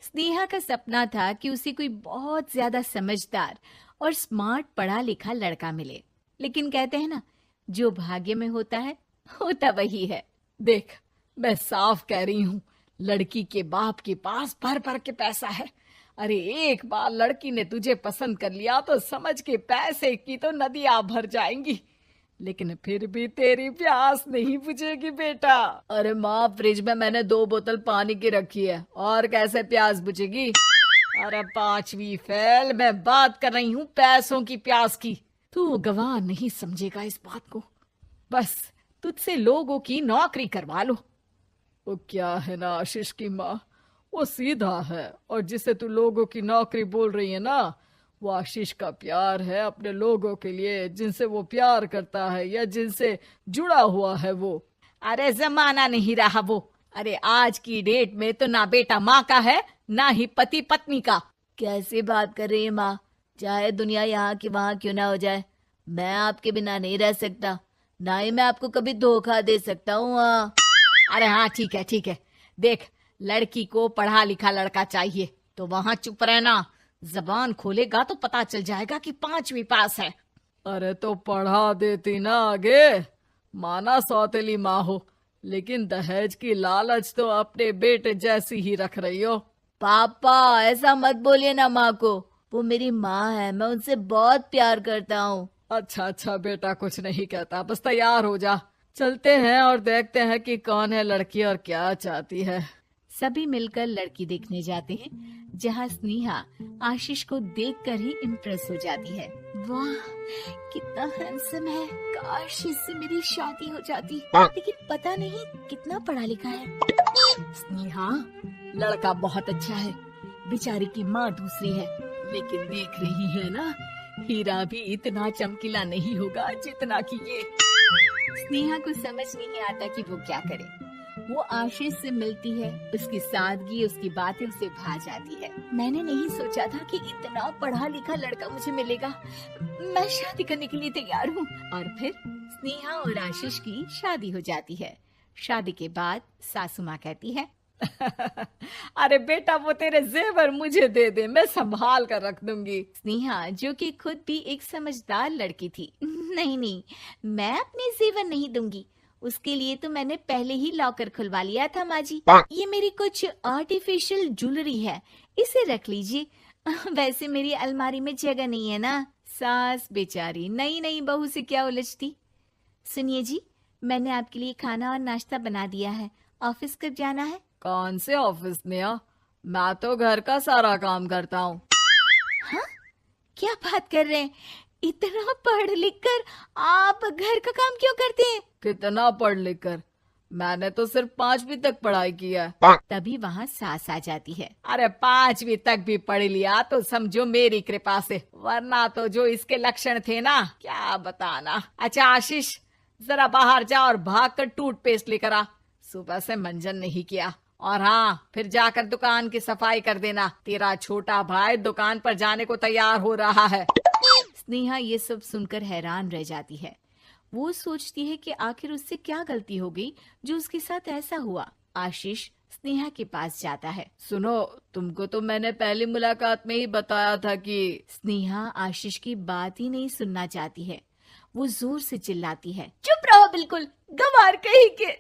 स्नेहा का सपना था कि उसे कोई बहुत ज्यादा समझदार और स्मार्ट पढ़ा लिखा लड़का मिले। लेकिन कहते हैं ना, जो भाग्य में होता है होता वही है। देख, मैं साफ कह रही हूँ, लड़की के बाप के पास भर भर के पैसा है। अरे एक बार लड़की ने तुझे पसंद कर लिया तो समझ के पैसे की तो नदियां भर जाएंगी, लेकिन फिर भी तेरी प्यास नहीं बुझेगी बेटा। अरे माँ, फ्रिज में मैंने 2 बोतल पानी की रखी है, और कैसे प्यास बुझेगी? अरे 5वीं फेल, मैं बात कर रही हूँ पैसों की प्यास की। तू गवाह नहीं समझेगा इस बात को। बस तुझसे लोगों की नौकरी करवा लो। वो क्या है ना आशीष की माँ, वो सीधा है, और जिसे तू लोगों की नौकरी बोल रही है ना, वो आशीष का प्यार है अपने लोगों के लिए, जिनसे वो प्यार करता है या जिनसे जुड़ा हुआ है वो। अरे जमाना नहीं रहा वो। अरे आज की डेट में तो ना बेटा माँ का है, ना ही पति पत्नी का। कैसी बात कर रही है माँ? चाहे दुनिया यहाँ की वहाँ क्यों ना हो जाए, मैं आपके बिना नहीं रह सकता, ना ही मैं आपको कभी धोखा दे सकता हूँ। अरे हाँ, ठीक है ठीक है। देख, लड़की को पढ़ा लिखा लड़का चाहिए तो वहां चुप रहना। जबान खोलेगा तो पता चल जाएगा कि 5वीं पास है। अरे तो पढ़ा देती ना आगे। माना सौतेली माँ हो, लेकिन दहेज की लालच तो अपने बेटे जैसी ही रख रही हो। पापा ऐसा मत बोलिए ना माँ को, वो मेरी माँ है, मैं उनसे बहुत प्यार करता हूँ। अच्छा अच्छा बेटा, कुछ नहीं कहता, बस तैयार हो जा, चलते हैं और देखते हैं कि कौन है लड़की और क्या चाहती है। सभी मिलकर लड़की देखने जाते हैं, जहाँ स्नेहा आशीष को देखकर ही इम्प्रेस हो जाती है। वाह, कितना हैंडसम है, काश इससे मेरी शादी हो जाती। लेकिन पता नहीं कितना पढ़ा लिखा है। स्नेहा, लड़का बहुत अच्छा है, बेचारी की माँ दूसरी है, लेकिन देख रही है ना, हीरा भी इतना चमकीला नहीं होगा जितना कि ये। स्नेहा को समझ नहीं आता कि वो क्या करे। वो आशीष से मिलती है, उसकी सादगी, उसकी बातें उसे भा जाती है। मैंने नहीं सोचा था कि इतना पढ़ा लिखा लड़का मुझे मिलेगा। मैं शादी करने के लिए तैयार हूँ। और फिर स्नेहा और आशीष की शादी हो जाती है। शादी के बाद सासू माँ कहती है, अरे बेटा, वो तेरे जेवर मुझे दे दे, मैं संभाल कर रख दूंगी। स्नेहा, जो कि खुद भी एक समझदार लड़की थी, नहीं नहीं, मैं अपने जेवर नहीं दूंगी। उसके लिए तो मैंने पहले ही लॉकर खुलवा लिया था माँ जी। ये मेरी कुछ आर्टिफिशियल ज्वेलरी है, इसे रख लीजिए। वैसे मेरी अलमारी में जगह नहीं है ना। सास बेचारी नई नई बहू से क्या उलझती। सुनिए जी, मैंने आपके लिए खाना और नाश्ता बना दिया है। ऑफिस कब जाना है? कौन से ऑफिस में? मैं तो घर का सारा काम करता हूँ। हाँ, क्या बात कर रहे हैं? इतना पढ़ लिख कर आप घर का काम क्यों करते हैं? कितना पढ़ लिख कर? मैंने तो सिर्फ 5वीं तक पढ़ाई की है। तभी वहाँ सास आ जाती है। अरे 5वीं तक भी पढ़ लिया तो समझो मेरी कृपा से, वरना तो जो इसके लक्षण थे ना, क्या बताना। अच्छा आशीष, जरा बाहर जा और भाग कर टूथपेस्ट लेकर आ। सुबह से मंजन नहीं किया। और हाँ, फिर जाकर दुकान की सफाई कर देना। तेरा छोटा भाई दुकान पर जाने को तैयार हो रहा है। स्नेहा ये सब सुनकर हैरान रह जाती है। वो सोचती है कि आखिर उससे क्या गलती हो गई जो उसके साथ ऐसा हुआ। आशीष स्नेहा के पास जाता है। सुनो, तुमको तो मैंने पहली मुलाकात में ही बताया था कि। स्नेहा आशीष की बात ही नहीं सुनना चाहती है। वो जोर से चिल्लाती है, चुप रहो बिल्कुल, गंवार कहीं के।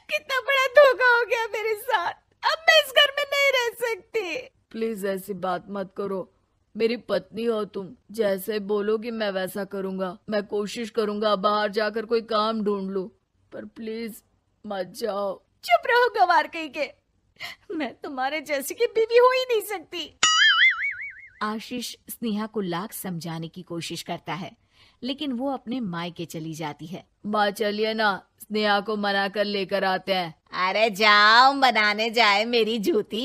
कितना बड़ा धोखा हो गया मेरे साथ। अब मैं इस घर में नहीं रह सकती। प्लीज ऐसी बात मत करो, मेरी पत्नी हो तुम, जैसे बोलोगी मैं वैसा करूंगा। मैं कोशिश करूंगा बाहर जाकर कोई काम ढूंढ लूं, पर प्लीज मत जाओ। चुप रहो गंवार कहीं के, मैं तुम्हारे जैसी की बीवी हो ही नहीं सकती। आशीष स्नेहा को लाख समझाने की कोशिश करता है, लेकिन वो अपने मायके चली जाती है। माँ चलिए ना, स्नेहा को मना कर लेकर आते हैं। अरे जाओ, बनाने जाए मेरी जूती।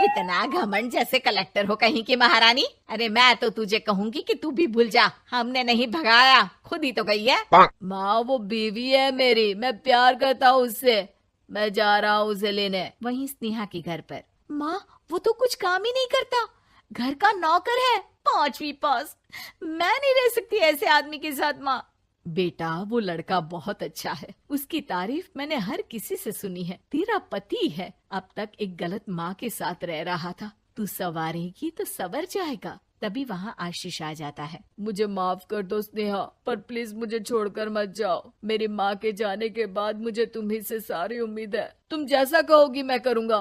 इतना घमंड, जैसे कलेक्टर हो कहीं की महारानी। अरे मैं तो तुझे कहूंगी कि तू भी भूल जा, हमने नहीं भगाया, खुद ही तो गई है। माँ वो बीवी है मेरी, मैं प्यार करता हूँ उससे, मैं जा रहा हूँ उसे लेने। वहीं स्नेहा के घर पर, माँ वो तो कुछ काम ही नहीं करता, घर का नौकर है, 5वीं पास। मैं नहीं रह सकती ऐसे आदमी के साथ माँ। बेटा वो लड़का बहुत अच्छा है, उसकी तारीफ मैंने हर किसी से सुनी है। तेरा पति है, अब तक एक गलत माँ के साथ रह रहा था, तू संवारेगी तो संवर जाएगा। तभी वहाँ आशीष आ जाता है। मुझे माफ कर दो स्नेहा, पर प्लीज मुझे छोड़कर मत जाओ। मेरी माँ के जाने के बाद मुझे तुम्ही से सारी उम्मीद है। तुम जैसा कहोगी मैं करूँगा,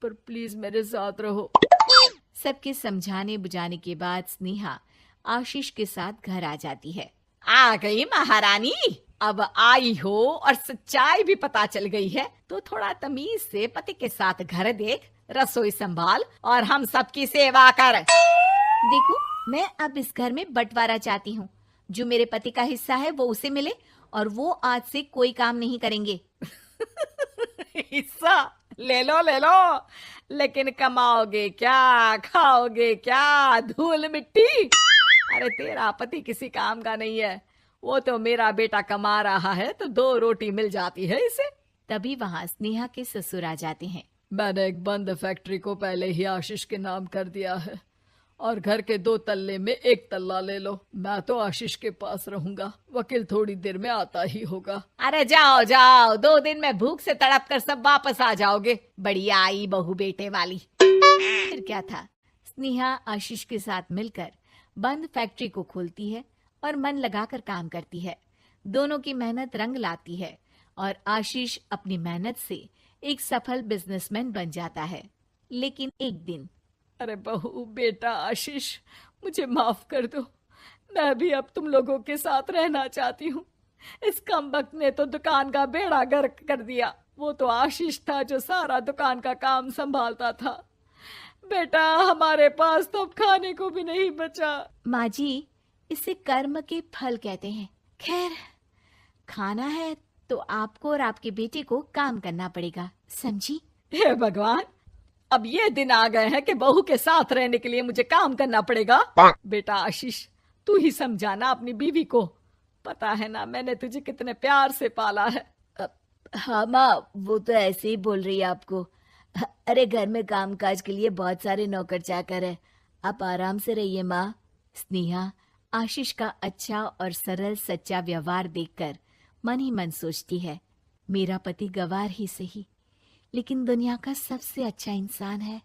पर प्लीज मेरे साथ रहो। सबके समझाने बुझाने के बाद स्नेहा आशीष के साथ घर आ जाती है। आ गई महारानी, अब आई हो और सच्चाई भी पता चल गई है तो थोड़ा तमीज से पति के साथ घर देख, रसोई संभाल और हम सबकी सेवा कर। देखो, मैं अब इस घर में बंटवारा चाहती हूँ। जो मेरे पति का हिस्सा है वो उसे मिले और वो आज से कोई काम नहीं करेंगे। हिस्सा ले लो, लेकिन कमाओगे क्या, खाओगे क्या, धूल मिट्टी। अरे तेरा पति किसी काम का नहीं है, वो तो मेरा बेटा कमा रहा है तो 2 रोटी मिल जाती है इसे। तभी वहाँ स्नेहा के ससुर आ जाते हैं। मैंने एक बंद फैक्ट्री को पहले ही आशीष के नाम कर दिया है और घर के 2 तल्ले में 1 तल्ला ले लो। मैं तो आशीष के पास रहूंगा, वकील थोड़ी देर में आता ही होगा। अरे जाओ जाओ, 2 दिन में भूख से तड़प कर सब वापस आ जाओगे। बढ़िया आई बहू बेटे वाली। फिर क्या था, स्नेहा आशीष के साथ मिलकर बंद फैक्ट्री को खोलती है और मन लगाकर काम करती है। दोनों की मेहनत रंग लाती है और आशीष अपनी मेहनत से एक सफल बिजनेसमैन बन जाता है। लेकिन एक दिन, अरे बहू बेटा आशीष, मुझे माफ कर दो, मैं भी अब तुम लोगों के साथ रहना चाहती हूँ। इस कमबख्त ने तो दुकान का बेड़ा गर्क कर दिया। वो तो आशीष था जो सारा दुकान का काम संभालता था। बेटा हमारे पास तो अब खाने को भी नहीं बचा। माँ जी, इसे कर्म के फल कहते हैं। खैर, खाना है तो आपको और आपके बेटे को काम करना पड़ेगा, समझी? हे भगवान, अब ये दिन आ गए हैं कि बहू के साथ रहने के लिए मुझे काम करना पड़ेगा। बेटा आशीष, तू ही समझाना अपनी बीवी को। पता है ना मैंने तुझे कितने प्यार से पाला है। हाँ माँ, वो तो ऐसे ही बोल रही है आपको। अरे घर में कामकाज के लिए बहुत सारे नौकर चाकर है, आप आराम से रहिए माँ। स्नेहा आशीष का अच्छा और सरल सच्चा व्यवहार देखकर मन ही मन सोचती है, मेरा पति गवार ही सही, लेकिन दुनिया का सबसे अच्छा इंसान है।